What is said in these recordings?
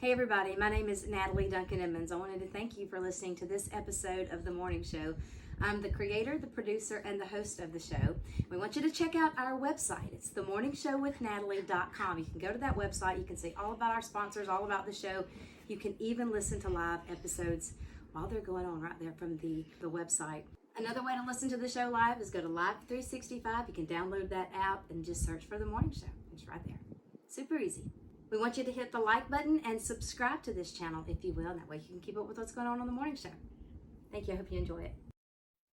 Hey everybody, my name is Natalie Duncan-Emmons. I wanted to thank you for listening to this episode of The Morning Show. I'm the creator, the producer, and the host of the show. We want you to check out our website. It's themorningshowwithnatalie.com. You can go to that website. You can see all about our sponsors, all about the show. You can even listen to live episodes while they're going on right there from the website. Another way to listen to the show live is go to Live 365. You can download that app and just search for The Morning Show. It's right there. Super easy. We want you to hit the like button and subscribe to this channel if you will. That way you can keep up with what's going on The Morning Show. Thank you. I hope you enjoy it.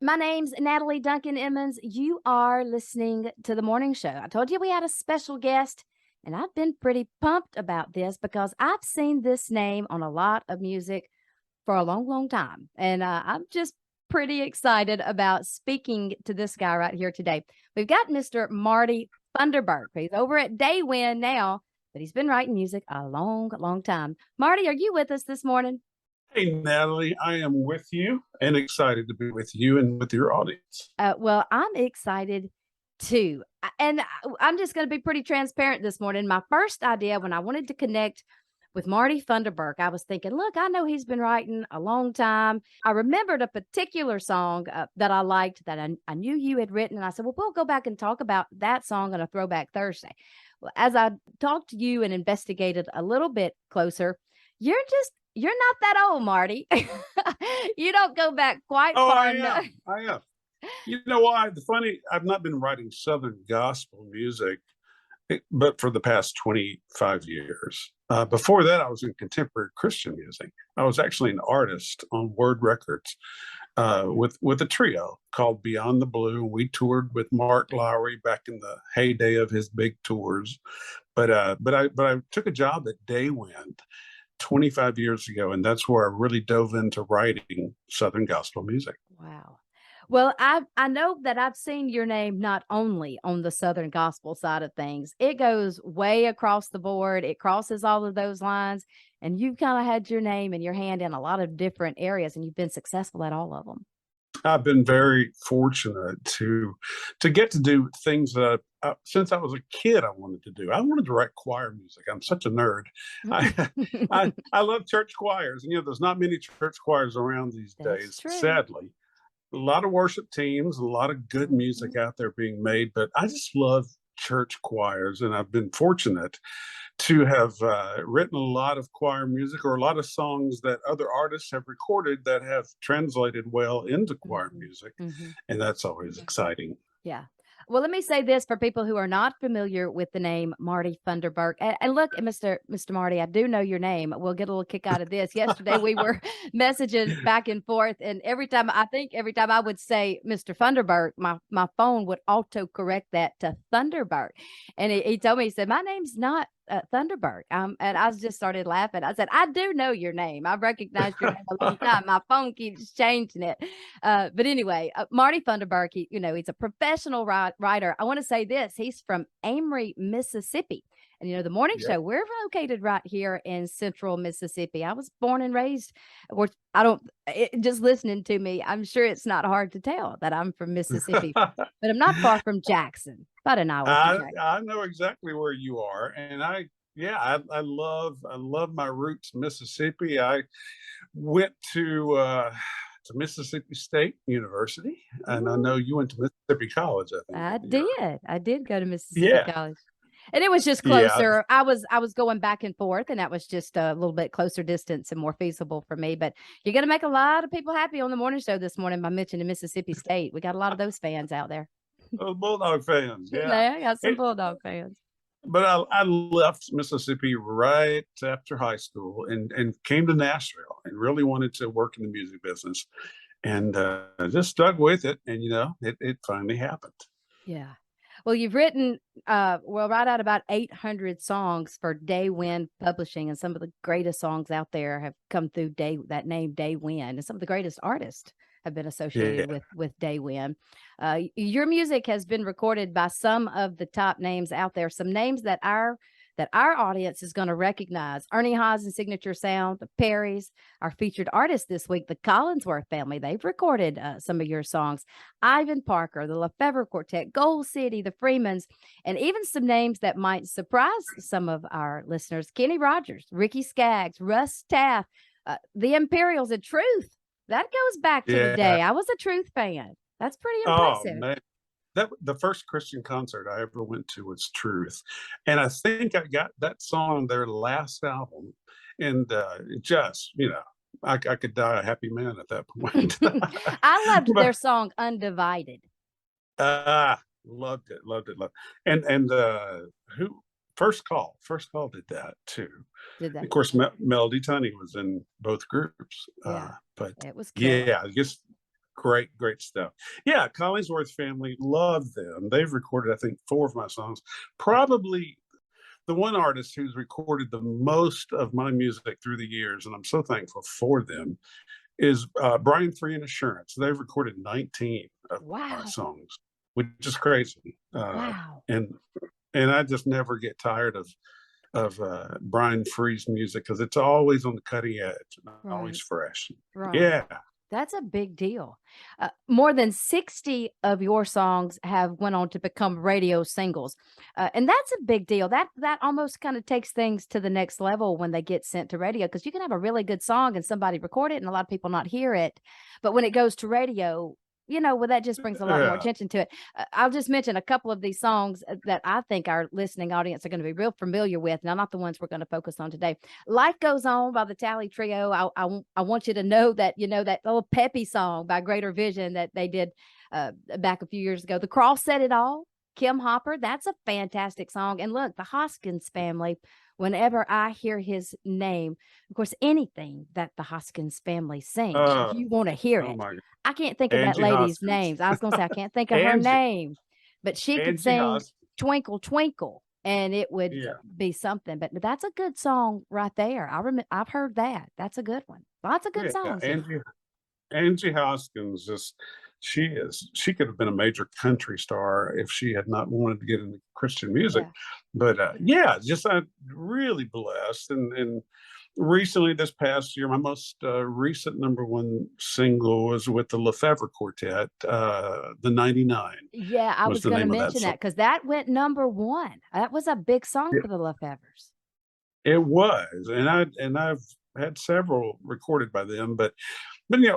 My name's Natalie Duncan-Emmons. You are listening to The Morning Show. I told you we had a special guest, and I've been pretty pumped about this because I've seen this name on a lot of music for a long, long time. And I'm just pretty excited about speaking to this guy right here today. We've got Mr. Marty Funderburk. He's over at Daywind now, but he's been writing music a long, long time. Marty, are you with us this morning? Hey, Natalie, I am with you and excited to be with you and with your audience. Well, I'm excited too. And I'm just going to be pretty transparent this morning. My first idea when I wanted to connect with Marty Funderburk, I was thinking, look, I know he's been writing a long time. I remembered a particular song that I liked that I knew you had written. And I said, well, we'll go back and talk about that song on a Throwback Thursday. Well, as I talked to you and investigated a little bit closer, you're not that old, Marty. You don't go back quite far enough. I am. You know why? I've not been writing Southern gospel music, but for the past 25 years. Before that, I was in contemporary Christian music. I was actually an artist on Word Records with a trio called Beyond the Blue. We toured with Mark Lowry back in the heyday of his big tours. But I took a job at Daywind 25 years ago, and that's where I really dove into writing Southern gospel music. Wow. Well, I know that I've seen your name not only on the Southern gospel side of things. It goes way across the board. It crosses all of those lines, and you've kind of had your name and your hand in a lot of different areas, and you've been successful at all of them. I've been very fortunate to get to do things that since I was a kid I wanted to do. I wanted to write choir music. I'm such a nerd. I love church choirs, and there's not many church choirs around these days, sadly. A lot of worship teams, a lot of good music out there being made, but I just love church choirs, and I've been fortunate to have written a lot of choir music or a lot of songs that other artists have recorded that have translated well into choir music, and that's always exciting. Yeah. Well, let me say this for people who are not familiar with the name Marty Funderburk. And look, Mr. Marty, I do know your name. We'll get a little kick out of this. Yesterday, we were messaging back and forth. And every time I would say Mr. Funderburk, my phone would auto-correct that to Thunderbird. And he told me, he said, my name's not Thunderburk. And I just started laughing. I said, I do know your name. I've recognized your name a long time. My phone keeps changing it. But anyway, Marty Funderburk, he's a professional writer. I want to say this. He's from Amory, Mississippi. And, the Morning Show, we're located right here in central Mississippi. I was born and raised, just listening to me, I'm sure it's not hard to tell that I'm from Mississippi, but I'm not far from Jackson, about an hour from Jackson. I know exactly where you are. And I love my roots in Mississippi. I went to Mississippi State University, and I know you went to Mississippi College, I think. I did go to Mississippi College. And it was just closer. I was going back and forth, and that was just a little bit closer distance and more feasible for me. But you're going to make a lot of people happy on the Morning Show this morning by mentioning Mississippi State. We got a lot of those fans out there. Those Bulldog fans. Yeah, I got some Bulldog fans. But I left Mississippi right after high school and came to Nashville and really wanted to work in the music business, and just stuck with it. And it finally happened. Yeah. Well, you've written, right out about 800 songs for Daywind Publishing, and some of the greatest songs out there have come through that name Daywind, and some of the greatest artists have been associated with Daywind. Your music has been recorded by some of the top names out there, some names that our that our audience is going to recognize. Ernie Haas and Signature Sound, the Perrys, our featured artist this week, the Collinsworth family. They've recorded some of your songs. Ivan Parker, the Lefevre Quartet, Gold City, the Freemans, and even some names that might surprise some of our listeners. Kenny Rogers, Ricky Skaggs, Russ Taff, the Imperials, and Truth. That goes back to the day. I was a Truth fan. That's pretty impressive. Oh, man. The first Christian concert I ever went to was Truth. And I think I got that song on their last album. And just, I could die a happy man at that point. I loved their song Undivided. Loved it. And who First Call did that too. Did that? Of course, Melody Tunney was in both groups. Yeah, but it was killer. Yeah, just great stuff. Yeah, Collinsworth family, love them. They've recorded, I think, 4 of my songs. Probably the one artist who's recorded the most of my music through the years, and I'm so thankful for them, is Brian Free and Assurance. They've recorded 19 of my songs, which is crazy. Wow. And I just never get tired of Brian Free's music because it's always on the cutting edge, and always fresh. Right. Yeah. That's a big deal. More than 60 of your songs have went on to become radio singles. And that's a big deal. That almost kind of takes things to the next level when they get sent to radio, because you can have a really good song and somebody record it and a lot of people not hear it. But when it goes to radio, that just brings a lot more attention to it. I'll just mention a couple of these songs that I think our listening audience are going to be real familiar with. Now, not the ones we're going to focus on today. Life Goes On by the Tally Trio. I want you to know that, that little peppy song by Greater Vision that they did back a few years ago. The Cross Said It All, Kim Hopper. That's a fantastic song. And look, the Hoskins family, whenever I hear his name, of course, anything that the Hoskins family sings, you want to hear it. I can't think of that lady's names. I was going to say, I can't think of her name, but she could sing Twinkle, Twinkle, and it would be something. But that's a good song right there. I've heard that. That's a good one. Lots of good songs. Angie Hoskins, she could have been a major country star if she had not wanted to get into Christian music. But I'm really blessed. And recently, this past year, my most recent #1 single was with the Lefevre Quartet, the 99. Yeah, I was going to mention that because that went #1. That was a big song for the Lefevres. It was, and I've had several recorded by them, but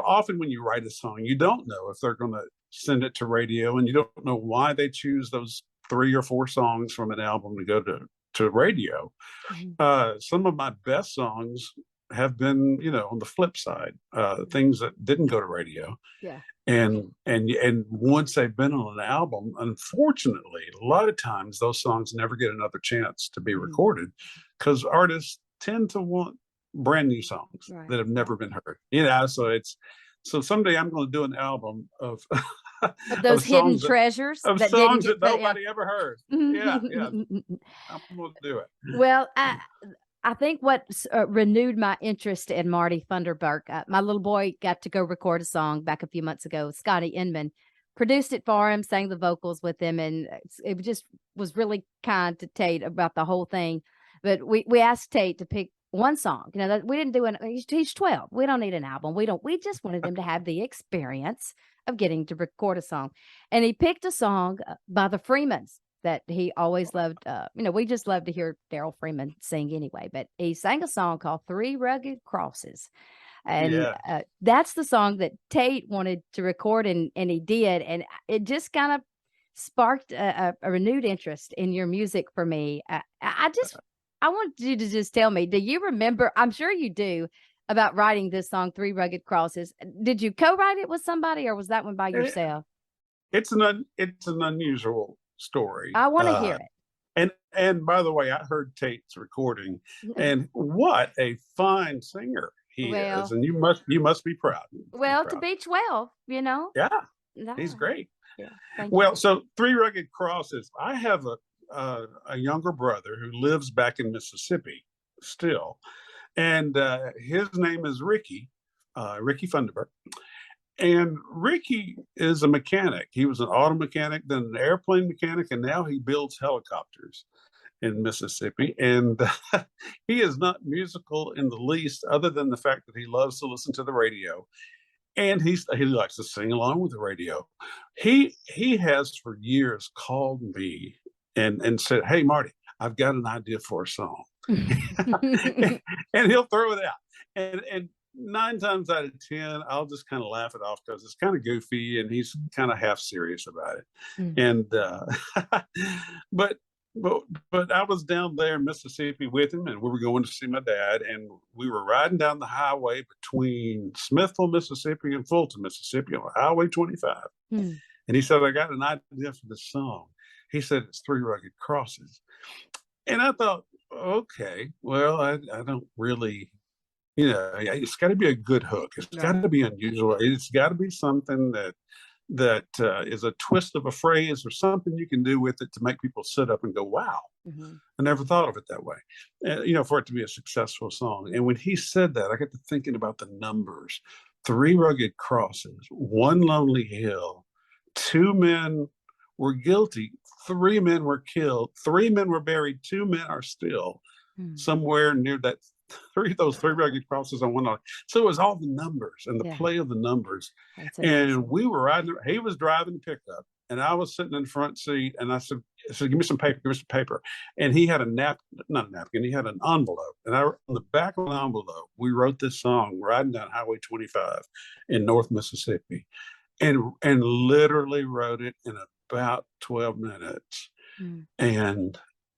often when you write a song, you don't know if they're going to send it to radio, and you don't know why they choose those 3 or 4 songs from an album to go to radio. Some of my best songs have been, on the flip side, things that didn't go to radio. Yeah. And once they've been on an album, unfortunately, a lot of times those songs never get another chance to be recorded because artists tend to want brand new songs that have never been heard. So someday I'm going to do an album of those hidden treasures of songs that nobody ever heard. Yeah. I'm going to do it. Well, I think what renewed my interest in Marty Funderburk, my little boy got to go record a song back a few months ago. Scotty Inman produced it for him, sang the vocals with him, and it just was really kind to Tate about the whole thing. But we asked Tate to pick one song, that we didn't do he's 12. We don't need an album. We just wanted him to have the experience of getting to record a song. And he picked a song by the Freemans that he always loved. We just love to hear Daryl Freeman sing anyway, but he sang a song called 3 Rugged Crosses. And that's the song that Tate wanted to record, and he did. And it just kind of sparked a renewed interest in your music for me. I want you to just tell me, do you remember, I'm sure you do, about writing this song, 3 Rugged Crosses? Did you co-write it with somebody, or was that one by yourself? It's an unusual story. I want to hear it. And by the way, I heard Tate's recording, and what a fine singer he is. And you must be proud. To be 12, Yeah, he's great. Yeah, so 3 Rugged Crosses. I have a younger brother who lives back in Mississippi still, and his name is Ricky Funderburk. And Ricky is a mechanic. He was an auto mechanic, then an airplane mechanic, and now he builds helicopters. in Mississippi, and he is not musical in the least, other than the fact that he loves to listen to the radio, and he likes to sing along with the radio. He has for years called me and said, "Hey, Marty, I've got an idea for a song," and he'll throw it out, and 9 times out of 10, I'll just kind of laugh it off because it's kind of goofy, and he's kind of half serious about it. Mm. And but but I was down there in Mississippi with him, and we were going to see my dad, and we were riding down the highway between Smithville, Mississippi, and Fulton, Mississippi, on Highway 25. Mm. And he said, "I got an idea for this song." He said, "It's Three Rugged Crosses." And I thought, okay, well, I don't really, it's got to be a good hook. It's got to be unusual. It's got to be something that is a twist of a phrase or something you can do with it to make people sit up and go, "Wow, I never thought of it that way." For it to be a successful song. And when he said that, I got to thinking about the numbers: 3 rugged crosses, 1 lonely hill, 2 men were guilty, 3 men were killed, 3 men were buried, 2 men are still somewhere near that. Those 3 rugged crosses on one line. So it was all the numbers and the play of the numbers. And we were riding. He was driving the pickup, and I was sitting in the front seat. And I said, "Give me some paper. Give me some paper." And he had not a napkin. He had an envelope. And on the back of the envelope, we wrote this song, riding down Highway 25 in North Mississippi, and literally wrote it in about 12 minutes.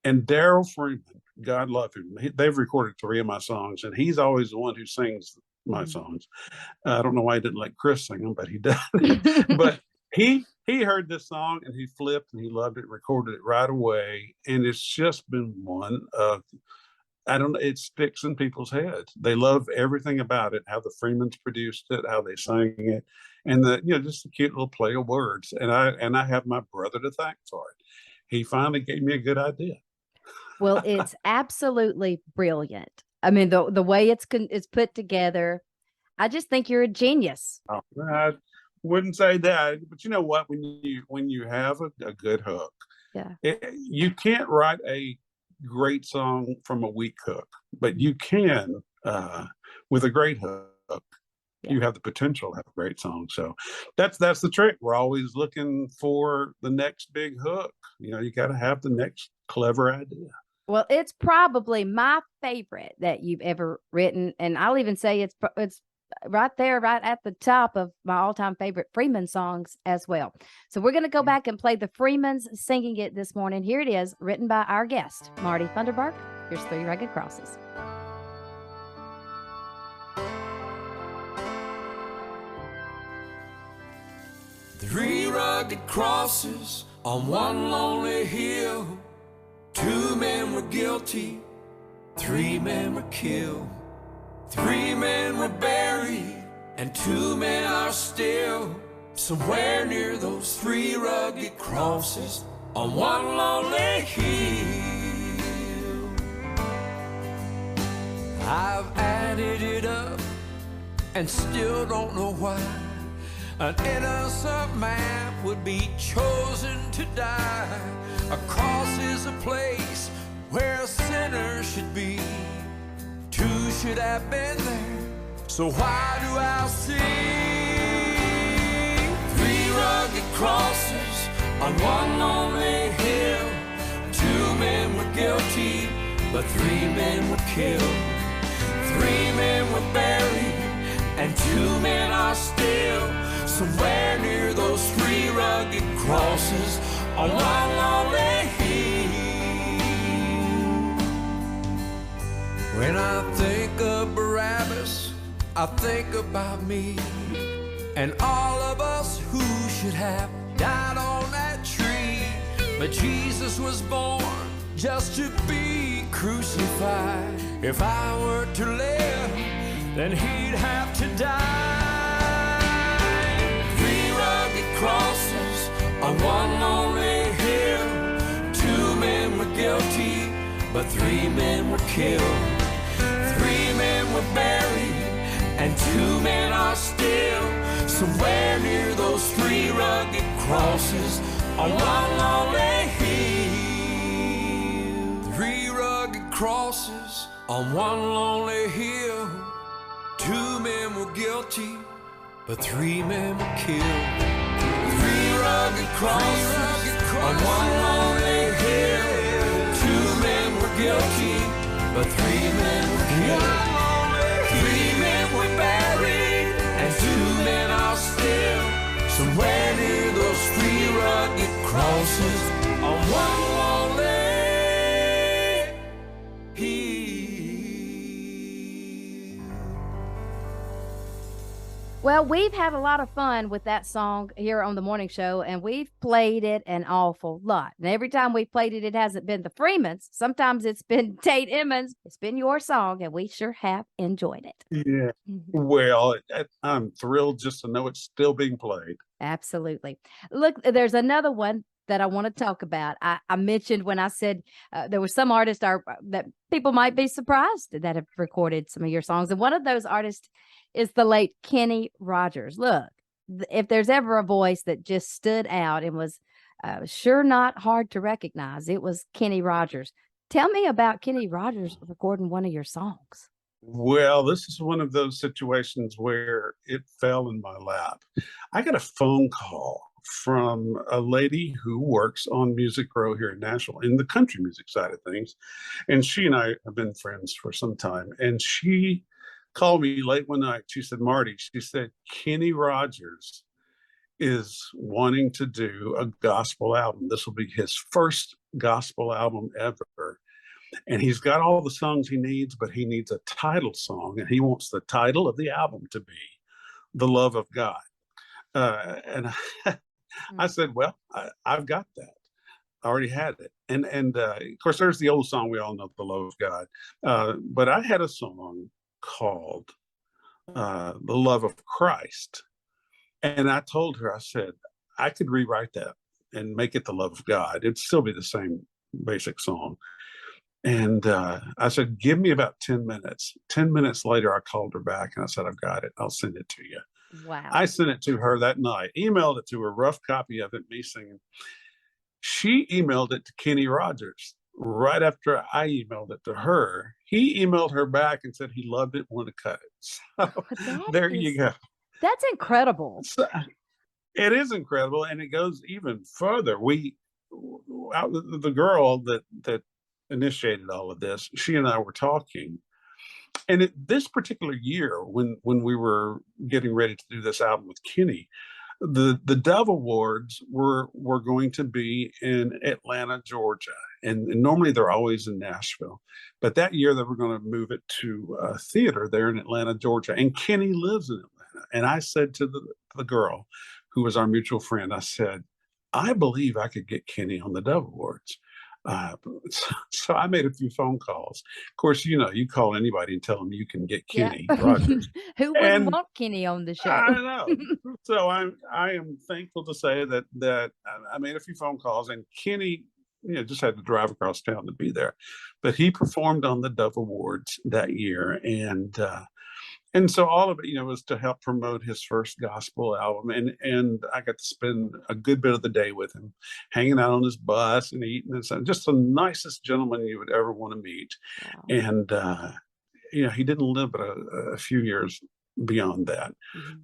And Daryl Freeman, God love him, they've recorded 3 of my songs, and he's always the one who sings my songs. I don't know why he didn't let Chris sing them, but he does. But he heard this song, and he flipped, and he loved it, recorded it right away. And it's just been one of, I don't know, it sticks in people's heads. They love everything about it, how the Freemans produced it, how they sang it, and just the cute little play of words. And I have my brother to thank for it. He finally gave me a good idea. Well, it's absolutely brilliant. I mean, the way it's put together, I just think you're a genius. Oh, I wouldn't say that, but you know what? When you have a good hook, you can't write a great song from a weak hook, but you can with a great hook. You have the potential to have a great song. So that's the trick. We're always looking for the next big hook. You got to have the next clever idea. Well, it's probably my favorite that you've ever written, and I'll even say it's right there, right at the top of my all-time favorite Freeman songs as well. So we're going to go back and play the Freemans singing it this morning. Here it is, written by our guest, Marty Funderburk. Here's 3 Rugged Crosses. Three rugged crosses on one lonely hill. 2 men were guilty, 3 men were killed. 3 men were buried, and 2 men are still somewhere near those 3 rugged crosses on one lonely hill. I've added it up and still don't know why an innocent man would be chosen to die. A cross is a place where a sinner should be. 2 should have been there, so why do I sing? 3 rugged crosses on one lonely hill. 2 men were guilty, but 3 men were killed. 3 men were buried, and 2 men are still somewhere near those 3 rugged crosses on one lonely hill. When I think of Barabbas, I think about me and all of us who should have died on that tree. But Jesus was born just to be crucified. If I were to live, then he'd have to die. 3 rugged crosses on one lonely hill. 2 men were guilty, but 3 men were killed. 3 men were buried, and 2 men are still somewhere near those 3 rugged crosses on one lonely hill. crosses on one lonely hill. 2 men were guilty, but 3 men were killed. 3 rugged crosses on one lonely hill. 2 men were guilty, but 3 men were killed. 3 men were buried, and 2 men are still. So where did those 3 rugged crosses on one lonely hill? Well, we've had a lot of fun with that song here on the morning show, and we've played it an awful lot. And every time we played it, it hasn't been the Freemans. Sometimes it's been Emmons. It's been your song, and we sure have enjoyed it. Yeah. Well, I'm thrilled just to know it's still being played. Absolutely. Look, there's another one that I want to talk about. I mentioned when I said there were some artists that people might be surprised that have recorded some of your songs. And one of those artists is the late Kenny Rogers. Look, if there's ever a voice that just stood out and was sure not hard to recognize, it was Kenny Rogers. Tell me about Kenny Rogers recording one of your songs. Well, this is one of those situations where it fell in my lap. I got a phone call from a lady who works on Music Row here in Nashville in the country music side of things. And she and I have been friends for some time. And she called me late one night. She said, Marty, she said, Kenny Rogers is wanting to do a gospel album. This will be his first gospel album ever. And he's got all the songs he needs, but he needs a title song. And he wants the title of the album to be The Love of God. And I said, well, I've got that. I already had it. And of course, there's the old song we all know, The Love of God. But I had a song called The Love of Christ. And I told her, I said, I could rewrite that and make it The Love of God. It'd still be the same basic song. And I said, give me about 10 minutes. 10 minutes later, I called her back and I said, I've got it. I'll send it to you. Wow. I sent it to her that night, emailed it to her, rough copy of it, me singing. She emailed it to Kenny Rogers. Right after I emailed it to her, he emailed her back and said he loved it, wanted to cut it. So there you go. That's incredible. So, it is incredible. And it goes even further. The girl that initiated all of this, she and I were talking. And this particular year, when we were getting ready to do this album with Kenny, the Dove Awards were going to be in Atlanta, Georgia. And normally they're always in Nashville. But that year they were going to move it to a theater there in Atlanta, Georgia. And Kenny lives in Atlanta. And I said to the girl, who was our mutual friend, I said, I believe I could get Kenny on the Dove Awards. So I made a few phone calls. Of course, you call anybody and tell them you can get Kenny Rogers. Who wouldn't want Kenny on the show? I know. So I am thankful to say that I made a few phone calls, and Kenny, just had to drive across town to be there. But he performed on the Dove Awards that year, and so all of it, was to help promote his first gospel album. And I got to spend a good bit of the day with him, hanging out on his bus and eating and stuff. Just the nicest gentleman you would ever want to meet. Wow. And, he didn't live but a few years beyond that. Mm-hmm.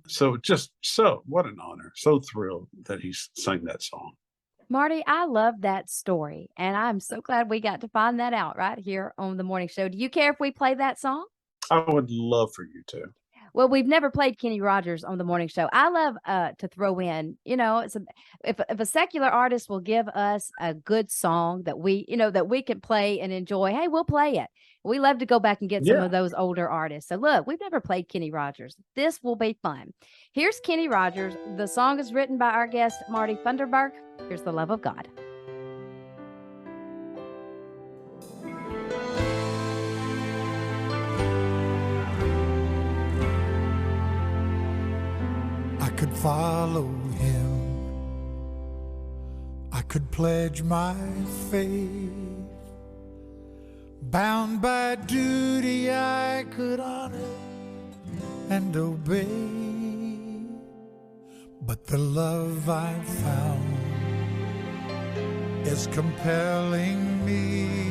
So what an honor. So thrilled that he sang that song. Marty, I love that story. And I'm so glad we got to find that out right here on the morning show. Do you care if we play that song? I would love for you to. Well, we've never played Kenny Rogers on the morning show. I love to throw in, if a secular artist will give us a good song that we can play and enjoy, hey, we'll play it. We love to go back and get some of those older artists. So look, we've never played Kenny Rogers. This will be fun. Here's Kenny Rogers. The song is written by our guest, Marty Funderburk. Here's The Love of God. I could follow him. I could pledge my faith. Bound by duty, I could honor and obey. But the love I've found is compelling me.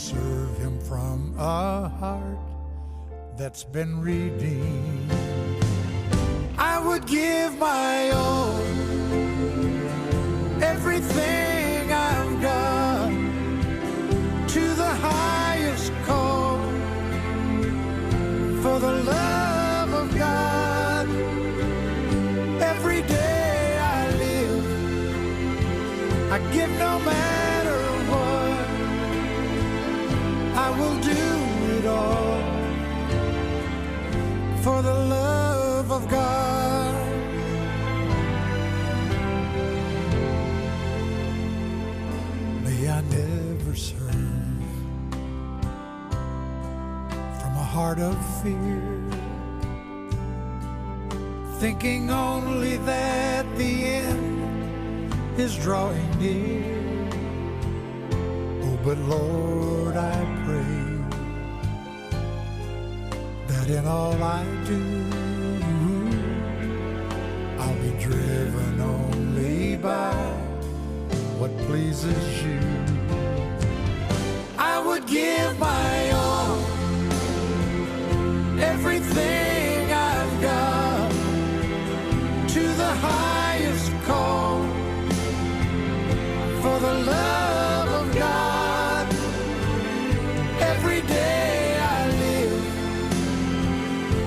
serve him from a heart that's been redeemed. I would give my all, everything I've got, to the highest call, for the love of God. Every day I live, I give no matter what. I will do it all for the love of God. May I never serve from a heart of fear, thinking only that the end is drawing near. Oh, but Lord, I pray that in all I do, I'll be driven only by what pleases you. I would give my all, everything I've got, to the highest call, for the love of God. Every day I live,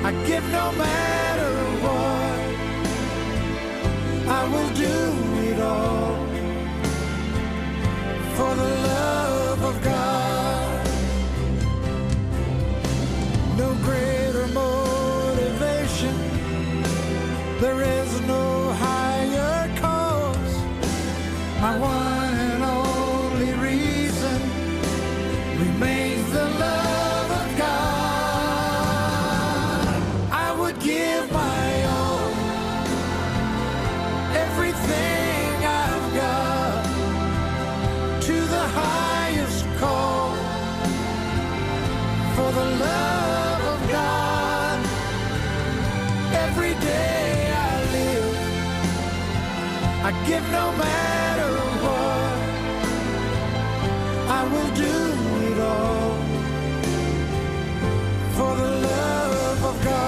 I give no matter what. I will do it all for the love of God. No greater motivation, there is no higher cause. My one and only reason remains the love of God. I would give my all, everything I've got, to the highest call, for the love of God. Every day I live, I give no matter what. I will do it all for the love of God.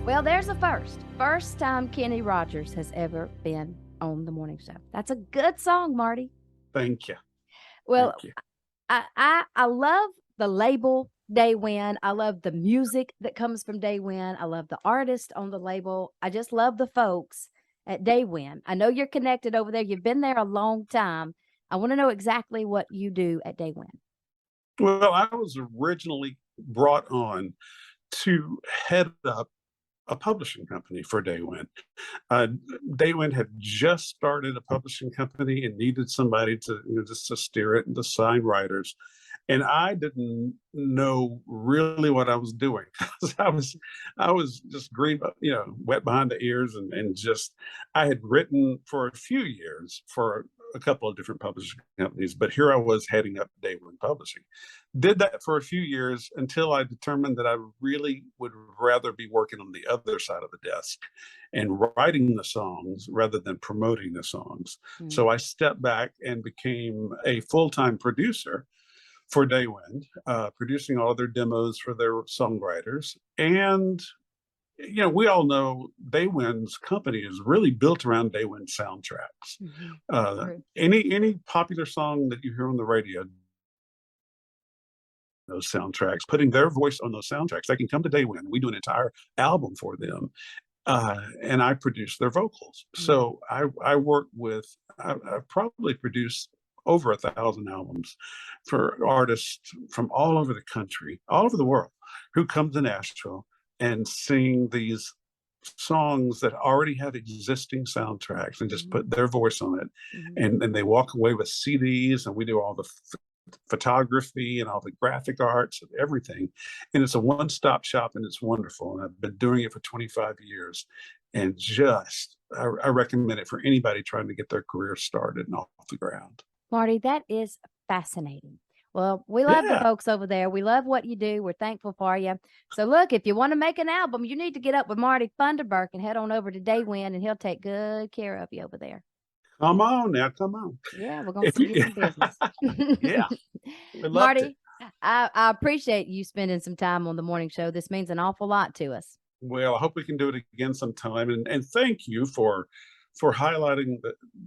Well, there's a first. First time Kenny Rogers has ever been on the morning show. That's a good song, Marty. Thank you. Well, Thank you. I love the label Daywind. I love the music that comes from Daywind. I love the artist on the label. I just love the folks at Daywind. I know you're connected over there. You've been there a long time. I want to know exactly what you do at Daywind. Well, I was originally brought on to head up a publishing company for Daywind. Daywind had just started a publishing company and needed somebody to just to steer it and to sign writers. And I didn't know really what I was doing. I was just green, wet behind the ears, and just I had written for a few years for a couple of different publishing companies, but here I was heading up Daywind Publishing. Did that for a few years until I determined that I really would rather be working on the other side of the desk and writing the songs rather than promoting the songs. So I stepped back and became a full-time producer for Daywind, producing all their demos for their songwriters. And we all know Daywind's company is really built around Daywind soundtracks. Any popular song that you hear on the radio, those soundtracks, putting their voice on those soundtracks, they can come to Daywind. We do an entire album for them, and I produce their vocals. So I work with, I've probably produced over 1,000 albums for artists from all over the country, all over the world, who come to Nashville and sing these songs that already have existing soundtracks and just put their voice on it. And they walk away with CDs, and we do all the photography and all the graphic arts and everything. And it's a one-stop shop, and it's wonderful. And I've been doing it for 25 years. And I recommend it for anybody trying to get their career started and off the ground. Marty, that is fascinating. Well, we love the Yeah. folks over there. We love what you do. We're thankful for you. So look, if you want to make an album, you need to get up with Marty Funderburk and head on over to Daywind, and he'll take good care of you over there. Come on now, come on. Yeah, we're going to If send you you- some business. Yeah. We'd love to. Marty, I appreciate you spending some time on the morning show. This means an awful lot to us. Well, I hope we can do it again sometime. And thank you for highlighting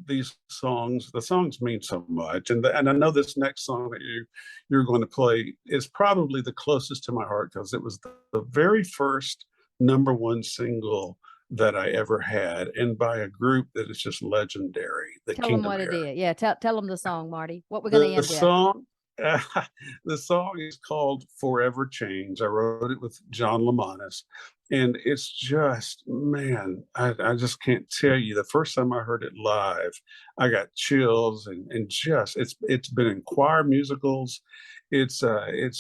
these songs. The songs mean so much. And I know this next song that you're going to play is probably the closest to my heart, because it was the very first #1 single that I ever had, and by a group that is just legendary. Tell them what it is. Yeah, tell them the song, Marty. What we're going to end The with. song, the song is called "Forever Change." I wrote it with John Lamanis, and it's just, man, I just can't tell you. The first time I heard it live, I got chills, and just it's been in choir musicals. It's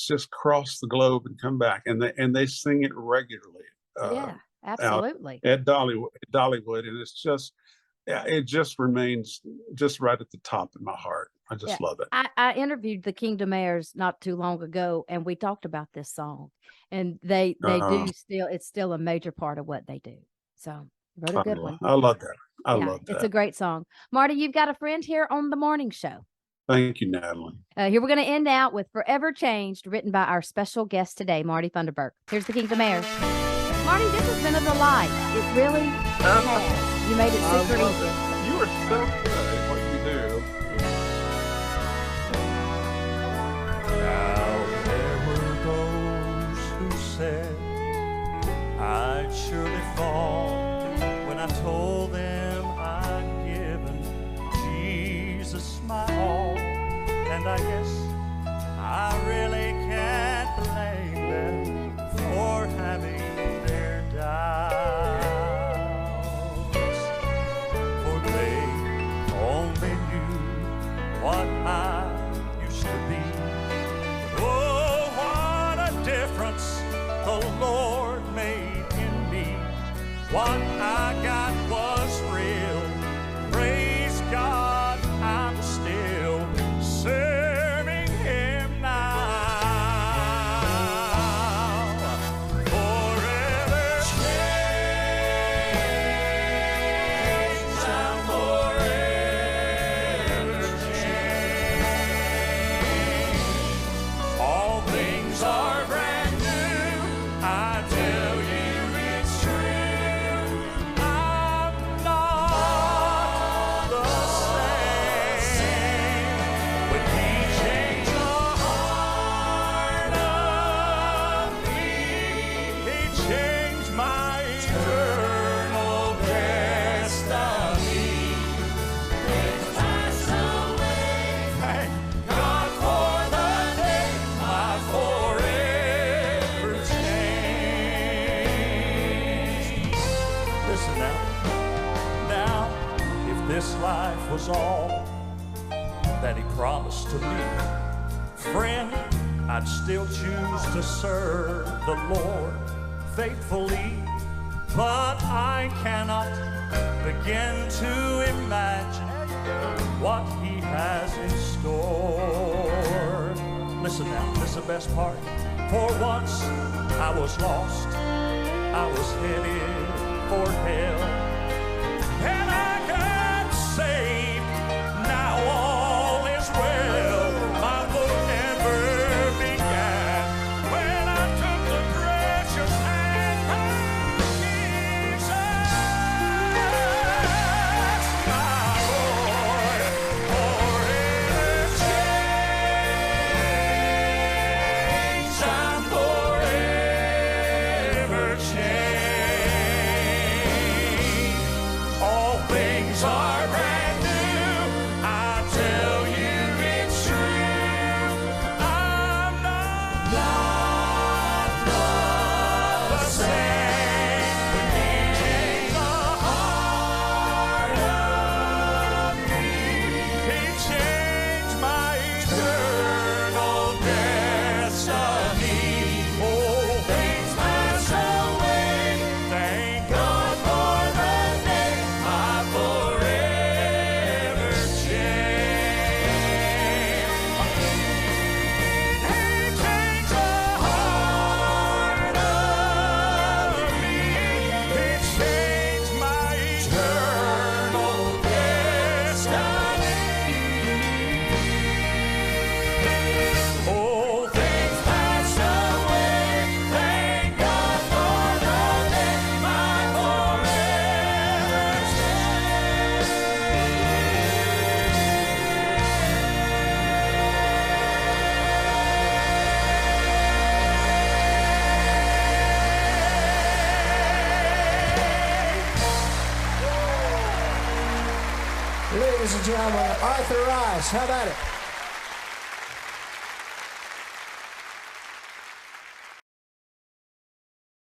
just crossed the globe and come back, and they sing it regularly. Yeah, absolutely. At Dollywood, and it's just, it just remains just right at the top of my heart. I just love it. I interviewed the Kingdomaires not too long ago, and we talked about this song, and they do still, it's still a major part of what they do. So wrote a good one. I love that. I Yeah, love that. it's a great song. Marty, you've got a friend here on the morning show. Thank you, Natalie. Here we're going to end out with "Forever Changed," written by our special guest today, Marty Funderburk. Here's the Kingdomaires. Marty, this has been a delight. It really has. You made it I super love easy. it. You are so good at what you do. Now there were those who said I'd surely fall when I told them I'd given Jesus my all. And I guess I really can't blame them for having their doubts, for they only knew what I used to be. But oh, what a difference the Lord made in me. What I got was real. Praise God, I'm still serving Him now. Forever changed, I'm forever changed. All things are brand new, I tell you it's true. I'm not the same. When He changed the heart of me, He changed my eternal destiny. It's passed away. Thank God for the day I forever changed. Listen now, if this life was all that He promised to me, friend, I'd still choose to serve the Lord faithfully. But I cannot begin to imagine what He has in store. Listen now, this is the best part. For once I was lost, I was headed for hell, and I got saved. Now all is well. My book never began when I took the precious hand of Jesus, my Lord. Forever changed, I'm forever changed. ladies and gentlemen, Arthur Rice. How about it?